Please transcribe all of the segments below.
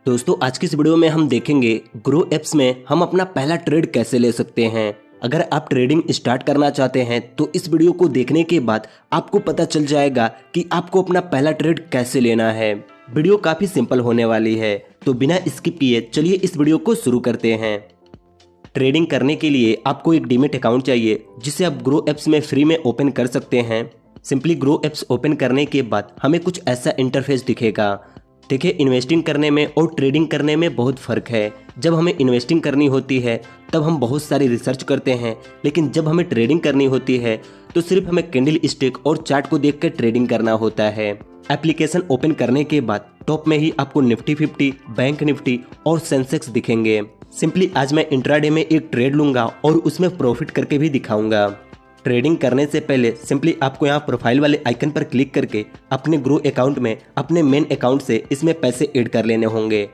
दोस्तों आज की इस वीडियो में हम देखेंगे ग्रो एप्स में हम अपना पहला ट्रेड कैसे ले सकते हैं। अगर आप ट्रेडिंग स्टार्ट करना चाहते हैं तो इस वीडियो को देखने के बाद आपको पता चल जाएगा कि आपको अपना पहला ट्रेड कैसे लेना है। वीडियो काफी सिंपल होने वाली है, तो बिना स्किप किए चलिए इस वीडियो को शुरू करते हैं। ट्रेडिंग करने के लिए आपको एक डीमैट अकाउंट चाहिए जिसे आप ग्रो एप्स में फ्री में ओपन कर सकते हैं। सिंपली ग्रो एप्स ओपन करने के बाद हमें कुछ ऐसा इंटरफेस दिखेगा। देखिए, इन्वेस्टिंग करने में और ट्रेडिंग करने में बहुत फ़र्क है। जब हमें इन्वेस्टिंग करनी होती है तब हम बहुत सारी रिसर्च करते हैं, लेकिन जब हमें ट्रेडिंग करनी होती है तो सिर्फ हमें कैंडल स्टिक और चार्ट को देखकर ट्रेडिंग करना होता है। एप्लीकेशन ओपन करने के बाद टॉप में ही आपको निफ्टी 50, बैंक निफ्टी और सेंसेक्स दिखेंगे। सिंपली आज मैं इंट्राडे में एक ट्रेड लूंगा और उसमें प्रॉफिट करके भी दिखाऊंगा। ट्रेडिंग करने से पहले सिंपली आपको यहाँ प्रोफाइल वाले आइकन पर क्लिक करके अपने ग्रो अकाउंट में अपने मेन अकाउंट से इसमें पैसे ऐड कर लेने होंगे।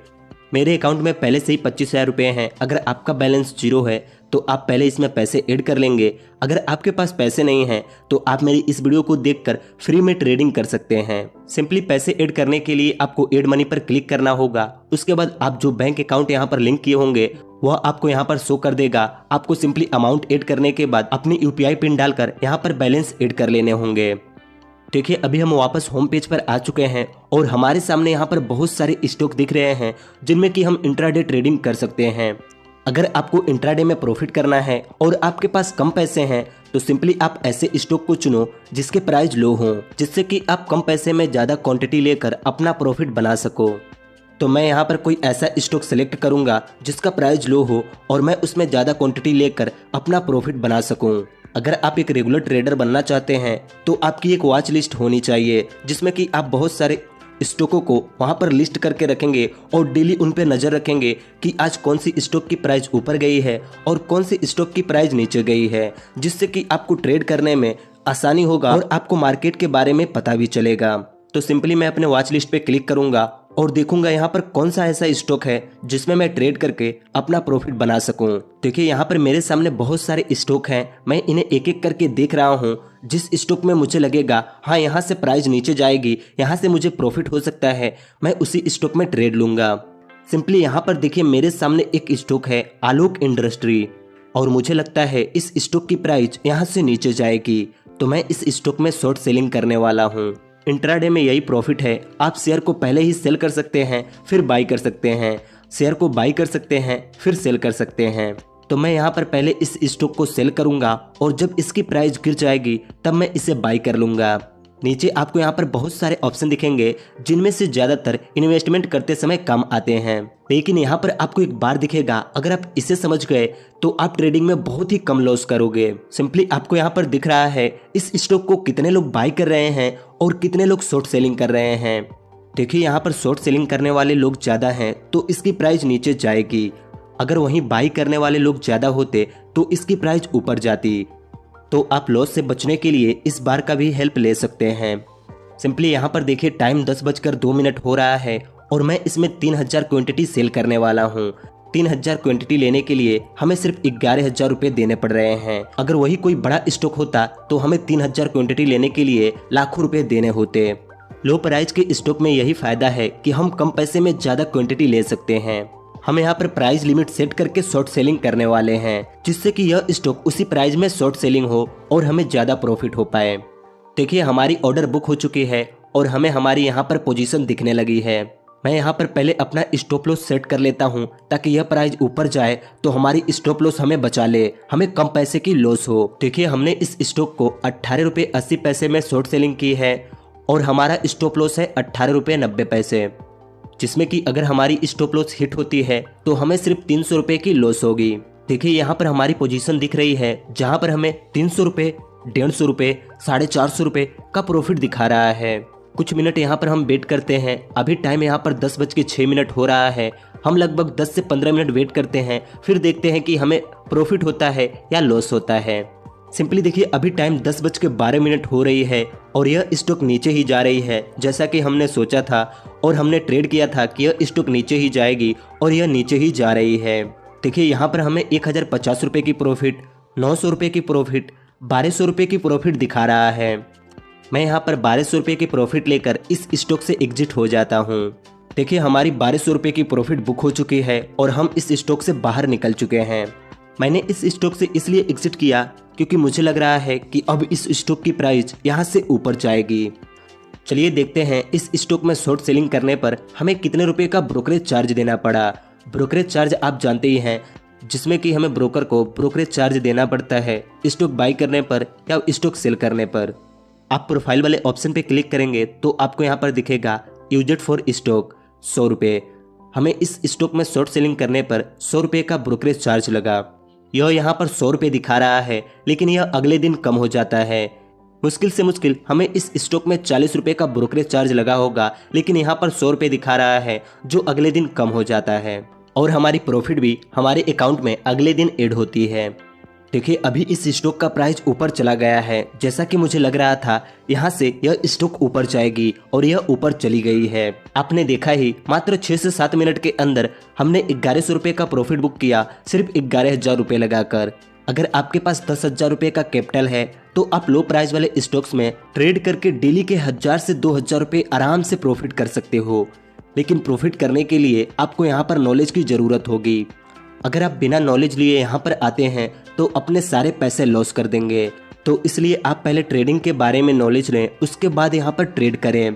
मेरे अकाउंट में पहले से ही 25,000 रुपये हैं। अगर आपका बैलेंस 0 है तो आप पहले इसमें पैसे ऐड कर लेंगे। अगर आपके पास पैसे नहीं हैं तो आप मेरी इस वीडियो को देखकर फ्री में ट्रेडिंग कर सकते हैं। सिंपली पैसे ऐड करने के लिए आपको ऐड मनी पर क्लिक करना होगा। उसके बाद आप जो बैंक अकाउंट यहाँ पर लिंक किए होंगे वह आपको यहाँ पर शो कर देगा। आपको सिंपली अमाउंट ऐड करने के बाद अपनी यूपीआई पिन डालकर यहाँ पर बैलेंस ऐड कर लेने होंगे। देखिए, अभी हम वापस होम पेज पर आ चुके हैं और हमारे सामने यहाँ पर बहुत सारे स्टॉक दिख रहे हैं जिनमें कि हम इंट्राडे ट्रेडिंग कर सकते हैं। अगर आपको इंट्राडे में प्रॉफिट करना है और आपके पास कम पैसे हैं तो सिंपली आप ऐसे स्टॉक को चुनो जिसके प्राइस लो हो, जिससे कि आप कम पैसे में ज़्यादा क्वांटिटी लेकर अपना प्रॉफिट बना सको। तो मैं यहाँ पर कोई ऐसा स्टॉक सेलेक्ट करूँगा जिसका प्राइस लो हो और मैं उसमें ज़्यादा क्वांटिटी लेकर अपना प्रॉफिट बना सकूँ। अगर आप एक रेगुलर ट्रेडर बनना चाहते हैं तो आपकी एक वॉच लिस्ट होनी चाहिए जिसमें कि आप बहुत सारे स्टॉकों को वहाँ पर लिस्ट करके रखेंगे और डेली उन पर नज़र रखेंगे कि आज कौन सी स्टॉक की प्राइस ऊपर गई है और कौन सी स्टॉक की प्राइस नीचे गई है, जिससे कि आपको ट्रेड करने में आसानी होगा और आपको मार्केट के बारे में पता भी चलेगा। तो सिंपली मैं अपने वॉच लिस्ट पे क्लिक करूंगा और देखूंगा यहाँ पर कौन सा ऐसा स्टॉक है जिसमें मैं ट्रेड करके अपना प्रॉफिट बना सकूं। देखिए, यहाँ पर मेरे सामने बहुत सारे स्टॉक हैं। मैं इन्हें एक एक करके देख रहा हूँ। जिस स्टॉक में मुझे लगेगा हाँ यहाँ से प्राइस नीचे जाएगी, यहाँ से मुझे प्रॉफिट हो सकता है, मैं उसी स्टॉक में ट्रेड लूंगा। सिंपली यहाँ पर देखिए, मेरे सामने एक स्टॉक है आलोक इंडस्ट्री और मुझे लगता है इस स्टॉक की प्राइस यहाँ से नीचे जाएगी, तो मैं इस स्टॉक में शॉर्ट सेलिंग करने वाला हूँ। इंट्राडे में यही प्रॉफिट है। आप शेयर को पहले ही सेल कर सकते हैं फिर बाई कर सकते हैं, शेयर को बाई कर सकते हैं फिर सेल कर सकते हैं। तो मैं यहाँ पर पहले इस स्टॉक को सेल करूंगा और जब इसकी प्राइस गिर जाएगी तब मैं इसे बाई कर लूंगा। नीचे आपको यहाँ पर बहुत सारे ऑप्शन दिखेंगे जिनमें से ज़्यादातर इन्वेस्टमेंट करते समय काम आते हैं, लेकिन यहाँ पर आपको एक बार दिखेगा। अगर आप इसे समझ गए तो आप ट्रेडिंग में बहुत ही कम लॉस करोगे। सिंपली आपको यहाँ पर दिख रहा है इस स्टॉक को कितने लोग बाई कर रहे हैं और कितने लोग शॉर्ट सेलिंग कर रहे हैं। देखिए, यहाँ पर शॉर्ट सेलिंग करने वाले लोग ज़्यादा हैं तो इसकी प्राइस नीचे जाएगी। अगर वहीं बाई करने वाले लोग ज़्यादा होते तो इसकी प्राइस ऊपर जाती। तो आप लॉस से बचने के लिए इस बार का भी हेल्प ले सकते हैं। सिंपली यहाँ पर देखिए, टाइम 10:02 हो रहा है और मैं इसमें 3000 क्वांटिटी सेल करने वाला हूँ। 3000 क्वांटिटी लेने के लिए हमें सिर्फ 11,000 रुपये देने पड़ रहे हैं। अगर वही कोई बड़ा स्टॉक होता तो हमें 3000 क्वांटिटी लेने के लिए लाखों रुपए देने होते। लो प्राइस के स्टॉक में यही फायदा है कि हम कम पैसे में ज़्यादा क्वांटिटी ले सकते हैं। हम यहाँ पर प्राइस लिमिट सेट करके शॉर्ट सेलिंग करने वाले हैं जिससे कि यह स्टॉक उसी प्राइस में शॉर्ट सेलिंग हो और हमें ज़्यादा प्रॉफिट हो पाए। देखिए, हमारी ऑर्डर बुक हो चुकी है और हमें हमारी यहाँ पर पोजीशन दिखने लगी है। मैं यहाँ पर पहले अपना स्टॉप लॉस सेट कर लेता हूँ ताकि यह प्राइस ऊपर जाए तो हमारी स्टॉप लॉस हमें बचा ले, हमें कम पैसे की लॉस हो। देखिए, हमने इस स्टॉक को 18.80 रुपये में शॉर्ट सेलिंग की है और हमारा स्टॉप लॉस है 18.90 रुपये, जिसमें कि अगर हमारी स्टॉप लॉस हिट होती है तो हमें सिर्फ 300 रुपये की लॉस होगी। देखिए, यहाँ पर हमारी पोजीशन दिख रही है जहाँ पर हमें 300 रुपये, 150 रुपये, 450 रुपये का प्रॉफिट दिखा रहा है। कुछ मिनट यहाँ पर हम वेट करते हैं। अभी टाइम यहाँ पर 10:06 हो रहा है। हम लगभग 10 से 15 मिनट वेट करते हैं, फिर देखते हैं कि हमें प्रॉफिट होता है या लॉस होता है। सिंपली देखिए, अभी टाइम 10:12 हो रही है और यह स्टॉक नीचे ही जा रही है जैसा कि हमने सोचा था और हमने ट्रेड किया था कि यह स्टॉक नीचे ही जाएगी और यह नीचे ही जा रही है। देखिए, यहाँ पर हमें 1050 रुपये की प्रॉफिट, 900 रुपये की प्रॉफिट, 1200 रुपये की प्रॉफिट दिखा रहा है। मैं यहाँ पर 1200 रुपये की प्रॉफिट लेकर इस स्टॉक से एग्जिट हो जाता हूँ। देखिए हमारी 1200 रुपये की प्रॉफिट बुक हो चुकी है और हम इस स्टॉक से बाहर निकल चुके हैं। मैंने इस स्टॉक से इसलिए एग्जिट किया क्योंकि मुझे लग रहा है कि अब इस स्टॉक की प्राइस यहाँ से ऊपर जाएगी। चलिए देखते हैं इस स्टॉक में शॉर्ट सेलिंग करने पर हमें कितने रुपए का ब्रोकरेज चार्ज देना पड़ा। ब्रोकरेज चार्ज आप जानते ही हैं, जिसमें कि हमें ब्रोकर को ब्रोकरेज चार्ज देना पड़ता है स्टॉक बाई करने पर या स्टॉक सेल करने पर। आप प्रोफाइल वाले ऑप्शन पे क्लिक करेंगे तो आपको यहाँ पर दिखेगा यूज्ड फॉर स्टॉक 100 रुपये। हमें इस स्टॉक में शॉर्ट सेलिंग करने पर 100 रुपये का ब्रोकरेज चार्ज लगा। यह यहाँ पर 100 रुपये दिखा रहा है, लेकिन यह अगले दिन कम हो जाता है। मुश्किल से मुश्किल हमें इस स्टॉक में 40 रुपये का ब्रोकरेज चार्ज लगा होगा, लेकिन यहाँ पर 100 रुपये दिखा रहा है, जो अगले दिन कम हो जाता है और हमारी प्रॉफिट भी हमारे अकाउंट में अगले दिन ऐड होती है। देखिए अभी इस स्टॉक का प्राइस ऊपर चला गया है, जैसा कि मुझे लग रहा था यहाँ से यह स्टॉक ऊपर जाएगी और यह ऊपर चली गई है। आपने देखा ही मात्र 6 से 7 मिनट के अंदर हमने 1100 रुपये का प्रॉफिट बुक किया, सिर्फ 11,000 रुपये लगाकर। अगर आपके पास 10,000 रुपये का कैपिटल है तो आप लो प्राइस वाले स्टॉक्स में ट्रेड करके डेली के 1,000 से 2,000 रुपये आराम से प्रॉफिट कर सकते हो। लेकिन प्रॉफिट करने के लिए आपको यहाँ पर नॉलेज की ज़रूरत होगी। अगर आप बिना नॉलेज लिए यहाँ पर आते हैं तो अपने सारे पैसे लॉस कर देंगे। तो इसलिए आप पहले ट्रेडिंग के बारे में नॉलेज लें, उसके बाद यहाँ पर ट्रेड करें।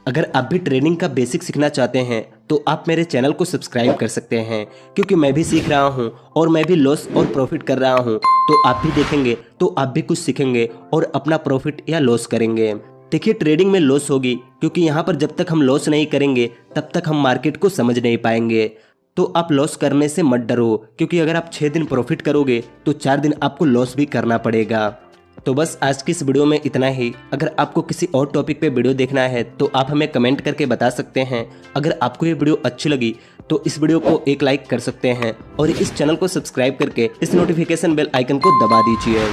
अगर आप भी ट्रेडिंग का बेसिक सीखना चाहते हैं तो आप मेरे चैनल को सब्सक्राइब कर सकते हैं, क्योंकि मैं भी सीख रहा हूँ और मैं भी लॉस और प्रॉफिट कर रहा हूँ। तो आप भी देखेंगे तो आप भी कुछ सीखेंगे और अपना प्रॉफिट या लॉस करेंगे। देखिए ट्रेडिंग में लॉस होगी, क्योंकि यहाँ पर जब तक हम लॉस नहीं करेंगे तब तक हम मार्केट को समझ नहीं पाएंगे। तो आप लॉस करने से मत डरो, क्योंकि अगर आप 6 दिन प्रॉफिट करोगे तो 4 दिन आपको लॉस भी करना पड़ेगा। तो बस आज की इस वीडियो में इतना ही। अगर आपको किसी और टॉपिक पे वीडियो देखना है तो आप हमें कमेंट करके बता सकते हैं। अगर आपको ये वीडियो अच्छी लगी तो इस वीडियो को एक लाइक कर सकते हैं और इस चैनल को सब्सक्राइब करके इस नोटिफिकेशन बेल आइकन को दबा दीजिए।